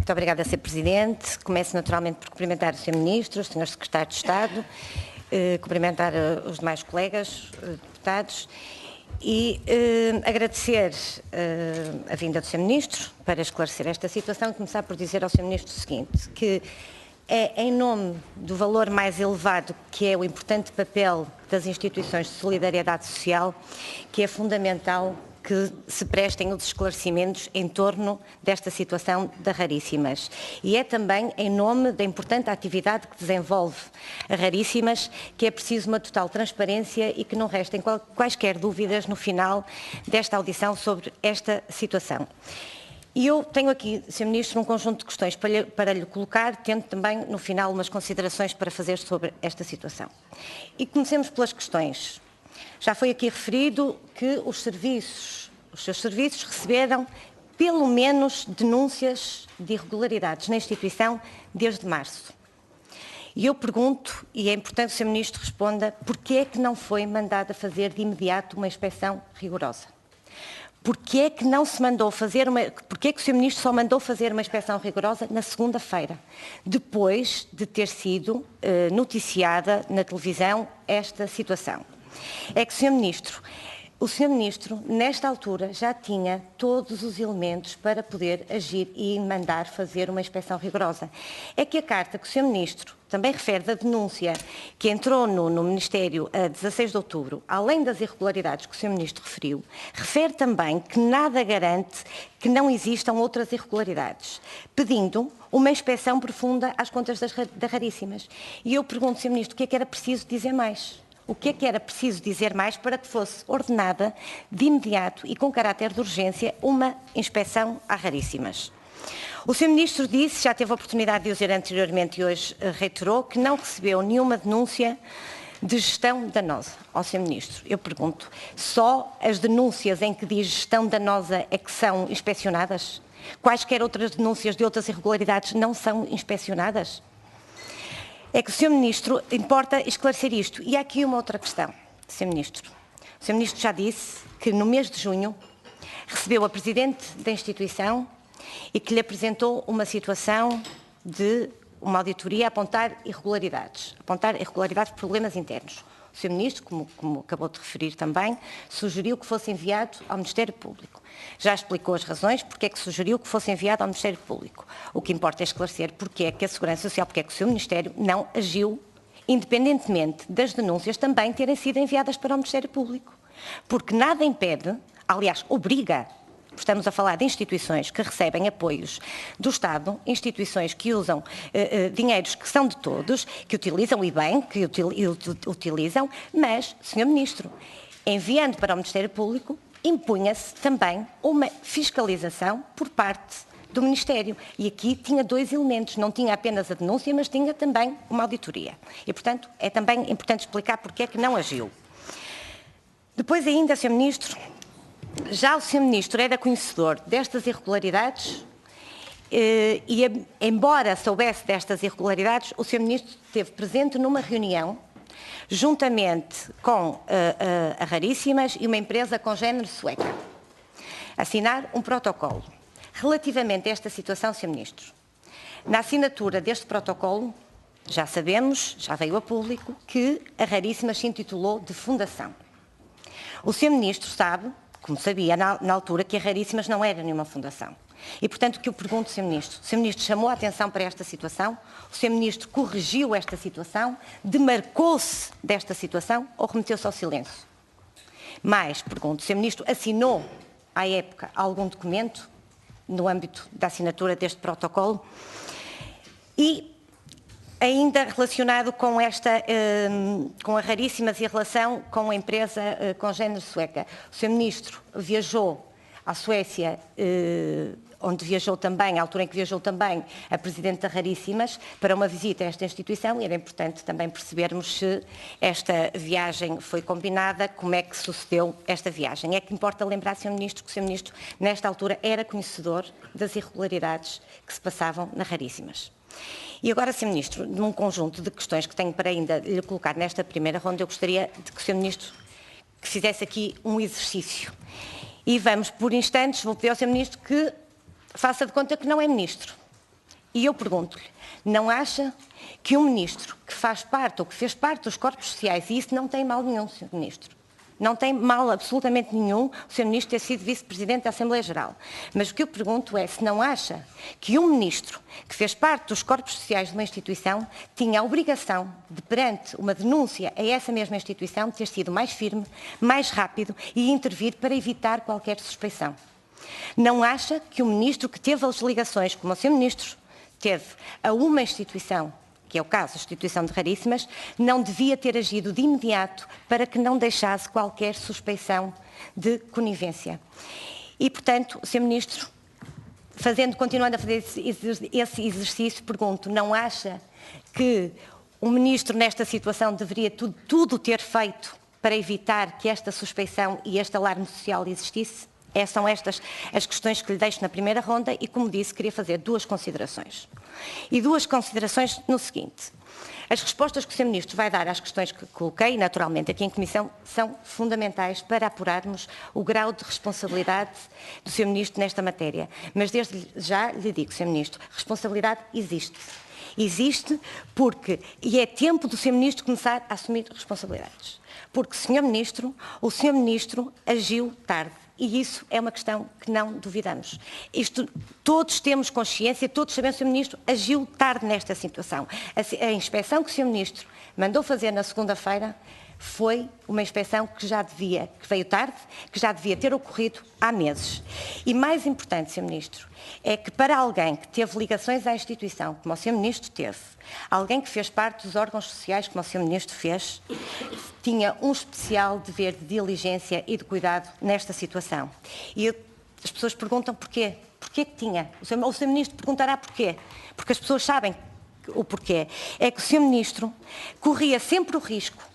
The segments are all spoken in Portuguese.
Muito obrigada, Sr. Presidente. Começo naturalmente por cumprimentar o Sr. Ministro, o Sr. Secretário de Estado, cumprimentar os demais colegas, deputados, e agradecer a vinda do Sr. Ministro para esclarecer esta situação e começar por dizer ao Sr. Ministro o seguinte, que é em nome do valor mais elevado, que é o importante papel das instituições de solidariedade social, que é fundamental que se prestem os esclarecimentos em torno desta situação da Raríssimas. E é também em nome da importante atividade que desenvolve a Raríssimas, que é preciso uma total transparência e que não restem quaisquer dúvidas no final desta audição sobre esta situação. E eu tenho aqui, Sr. Ministro, um conjunto de questões para lhe colocar, tendo também, no final, umas considerações para fazer sobre esta situação. E comecemos pelas questões. Já foi aqui referido que os seus serviços receberam pelo menos denúncias de irregularidades na instituição desde março. E eu pergunto, e é importante que o Sr. Ministro responda, porquê é que não foi mandado a fazer de imediato uma inspeção rigorosa? Porquê é que não se mandou fazer porquê é que o Sr. Ministro só mandou fazer uma inspeção rigorosa na segunda-feira, depois de ter sido noticiada na televisão esta situação? É que o Sr. Ministro, nesta altura, já tinha todos os elementos para poder agir e mandar fazer uma inspeção rigorosa. É que a carta que o Sr. Ministro também refere da denúncia que entrou no Ministério a 16 de outubro, além das irregularidades que o Sr. Ministro referiu, refere também que nada garante que não existam outras irregularidades, pedindo uma inspeção profunda às contas da Raríssimas. E eu pergunto, Sr. Ministro, o que é que era preciso dizer mais? O que é que era preciso dizer mais para que fosse ordenada, de imediato e com caráter de urgência, uma inspeção à Raríssimas? O Sr. Ministro disse, já teve a oportunidade de dizer anteriormente e hoje reiterou, que não recebeu nenhuma denúncia de gestão danosa ao Sr. Ministro. Eu pergunto, só as denúncias em que diz gestão danosa é que são inspecionadas? Quaisquer outras denúncias de outras irregularidades não são inspecionadas? É que o Sr. Ministro importa esclarecer isto. E há aqui uma outra questão, Sr. Ministro. O Sr. Ministro já disse que no mês de junho recebeu a Presidente da instituição e que lhe apresentou uma situação de uma auditoria a apontar irregularidades por problemas internos. O Sr. Ministro, como acabou de referir também, sugeriu que fosse enviado ao Ministério Público. Já explicou as razões porque é que sugeriu que fosse enviado ao Ministério Público. O que importa é esclarecer porque é que a Segurança Social, porque é que o seu Ministério não agiu, independentemente das denúncias também terem sido enviadas para o Ministério Público. Porque nada impede, aliás, obriga. Estamos a falar de instituições que recebem apoios do Estado, instituições que usam dinheiros que são de todos, que utilizam e bem, que utilizam, mas, Sr. Ministro, enviando para o Ministério Público, impunha-se também uma fiscalização por parte do Ministério. E aqui tinha dois elementos, não tinha apenas a denúncia, mas tinha também uma auditoria. E, portanto, é também importante explicar porque é que não agiu. Depois ainda, Sr. Ministro, já o Sr. Ministro era conhecedor destas irregularidades e, embora soubesse destas irregularidades, o Sr. Ministro esteve presente numa reunião juntamente com a Raríssimas e uma empresa congénere sueca, assinar um protocolo. Relativamente a esta situação, Sr. Ministro, na assinatura deste protocolo, já sabemos, já veio a público, que a Raríssimas se intitulou de fundação. O Sr. Ministro sabe, como sabia na altura, que a Raríssimas não era nenhuma fundação. E, portanto, o que eu pergunto, Sr. Ministro, o Sr. Ministro chamou a atenção para esta situação? O Sr. Ministro corrigiu esta situação? Demarcou-se desta situação ou remeteu-se ao silêncio? Mais, pergunto, o Sr. Ministro assinou, à época, algum documento no âmbito da assinatura deste protocolo? E ainda relacionado com com a Raríssimas e a relação com a empresa congénere sueca. O Sr. Ministro viajou à Suécia, onde viajou também, à altura em que viajou também a Presidente da Raríssimas, para uma visita a esta instituição, e era importante também percebermos se esta viagem foi combinada, como é que sucedeu esta viagem. É que importa lembrar, Sr. Ministro, que o Sr. Ministro, nesta altura, era conhecedor das irregularidades que se passavam na Raríssimas. E agora, Sr. Ministro, num conjunto de questões que tenho para ainda lhe colocar nesta primeira ronda, eu gostaria de que o Sr. Ministro fizesse aqui um exercício. E vamos, por instantes, vou pedir ao Sr. Ministro que faça de conta que não é Ministro. E eu pergunto-lhe, não acha que um ministro que faz parte ou que fez parte dos corpos sociais, e isso não tem mal nenhum, Sr. Ministro, não tem mal absolutamente nenhum o Sr. Ministro ter sido Vice-Presidente da Assembleia Geral. Mas o que eu pergunto é se não acha que um Ministro que fez parte dos corpos sociais de uma instituição tinha a obrigação de, perante uma denúncia a essa mesma instituição, ter sido mais firme, mais rápido e intervir para evitar qualquer suspeição. Não acha que o Ministro que teve as ligações, como o Sr. Ministro teve, a uma instituição, que é o caso da instituição de Raríssimas, não devia ter agido de imediato para que não deixasse qualquer suspeição de conivência. E, portanto, o Sr. Ministro, continuando a fazer esse exercício, pergunto, não acha que o Ministro nesta situação deveria tudo ter feito para evitar que esta suspeição e este alarme social existisse? São estas as questões que lhe deixo na primeira ronda e, como disse, queria fazer duas considerações. E duas considerações no seguinte. As respostas que o Sr. Ministro vai dar às questões que coloquei, naturalmente, aqui em Comissão, são fundamentais para apurarmos o grau de responsabilidade do Sr. Ministro nesta matéria. Mas desde já lhe digo, Sr. Ministro, responsabilidade existe. Existe porque, e é tempo do Sr. Ministro começar a assumir responsabilidades. Porque, o Sr. Ministro agiu tarde. E isso é uma questão que não duvidamos. Todos temos consciência, todos sabemos que o Sr. Ministro agiu tarde nesta situação. A inspeção que o Sr. Ministro mandou fazer na segunda-feira foi uma inspeção que veio tarde, que já devia ter ocorrido há meses. E mais importante, Sr. Ministro, é que para alguém que teve ligações à instituição, como o Sr. Ministro teve, alguém que fez parte dos órgãos sociais, como o Sr. Ministro fez, tinha um especial dever de diligência e de cuidado nesta situação. E as pessoas perguntam porquê. Porquê que tinha? O Sr. Ministro perguntará porquê. Porque as pessoas sabem o porquê. É que o Sr. Ministro corria sempre o risco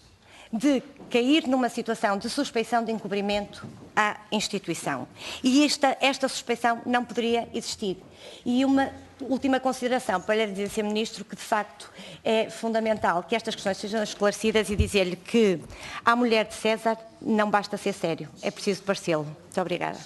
de cair numa situação de suspeição de encobrimento à instituição. E esta suspeição não poderia existir. E uma última consideração para lhe dizer, Sr. Ministro, que de facto é fundamental que estas questões sejam esclarecidas e dizer-lhe que à mulher de César não basta ser sério, é preciso parecê-lo. Muito obrigada.